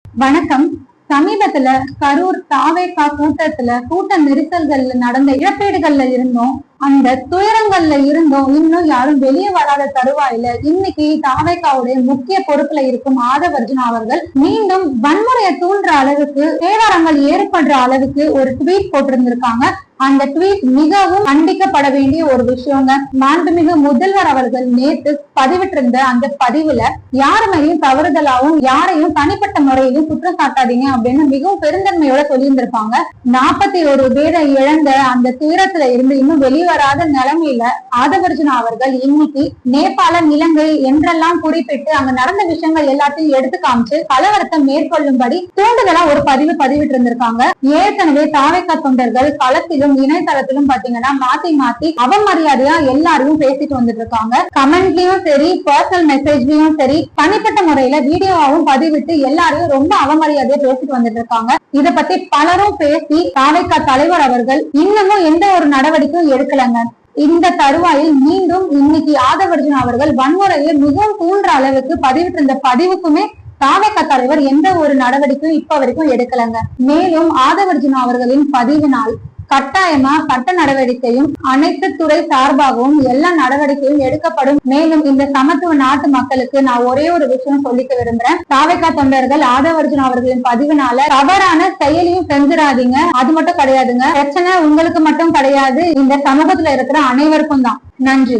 வணக்கம். சமீபத்துல கரூர் தாவேகா கூட்ட நெரிசல்கள்ல நடந்த இழப்பீடுகள்ல இருந்தும் அந்த துயரங்கள்ல இருந்தும் இன்னும் யாரும் வெளியே வராத தருவாயில இன்னைக்கு தாவேகாவுடைய முக்கிய பொறுப்புல இருக்கும் ஆதவர்ஜுனா அவர்கள் மீண்டும் வன்முறையை தூண்டுற அளவுக்கு சேதாரங்கள் ஏற்படுற அளவுக்கு ஒரு ட்வீட் போட்டிருந்திருக்காங்க. அந்த ட்வீட் மிகவும் கண்டிக்கப்பட வேண்டிய ஒரு விஷயங்க. மாண்புமிகு முதல்வர் அவர்கள் நேற்று பதிவிட்டிருந்த அந்த பதிவுல யாருமையும் தவறுதலாவும் யாரையும் தனிப்பட்ட முறையிலும் குற்றம் சாட்டாதீங்க அப்படின்னு மிகவும் பெருந்தன்மையோட சொல்லியிருந்திருப்பாங்க. 41 பேரை இழந்த அந்த துயரத்துல இருந்து இன்னும் வெளிவராத நிலைமையில ஆதவர்ஜுனா அவர்கள் இன்னைக்கு நேபாளம், இலங்கை என்றெல்லாம் குறிப்பிட்டு அங்க நடந்த விஷயங்கள் எல்லாத்தையும் எடுத்து காமிச்சு கலவரத்தை மேற்கொள்ளும்படி தூண்டுதலா ஒரு பதிவிட்டு இருந்திருக்காங்க. ஏற்கனவே தாவேகா தொண்டர்கள் களத்திலும் இணையதளத்திலும் பாத்தீங்கன்னா மாத்தி அவமரியாதையா எல்லாரையும் பேசிட்டு வந்துட்டு இருக்காங்க. கமெண்ட்லயும் சரி, பர்சனல் மெசேஜ்லயும் சரி, தனிப்பட்ட முறையில வீடியோவாவும் பதிவிட்டு எல்லாரையும் ரொம்ப அவமரியாதையா பேசிட்டு வந்துட்டு இருக்காங்க. இத பத்தி பலரும் பேசி தாவேகா தலைவர் அவர்கள் இன்னமும் எந்த ஒரு நடவடிக்கையும் எடுக்கலங்க. இந்த தருவாயில் மீண்டும் இன்னைக்கு ஆதவர்ஜுனா அவர்கள் வன்முறையை மிகவும் தூண்டுற அளவுக்கு பதிவிட்டு இருந்த பதிவுக்குமே தாவேகா தலைவர் எந்த ஒரு நடவடிக்கையும் இப்ப வரைக்கும் எடுக்கலங்க. மேலும் ஆதவர்ஜுனா அவர்களின் பதிவினால் கட்டாயமா சட்ட நடவடிக்கையும் அனைத்து துறை சார்பாகவும் எல்லா நடவடிக்கையும் எடுக்கப்படும். மேலும் இந்த சமத்துவ நாட்டு மக்களுக்கு நான் ஒரே ஒரு விஷயம் சொல்லிக்க விரும்புறேன். தாவேகா தொண்டர்கள் ஆதவர்ஜுனா அவர்களின் பதிவினால தவறான செயலியும் செஞ்சிடாதீங்க. அது மட்டும் கிடையாதுங்க, பிரச்சனை உங்களுக்கு மட்டும் கிடையாது, இந்த சமூகத்துல இருக்கிற அனைவருக்கும் தான். நன்றி.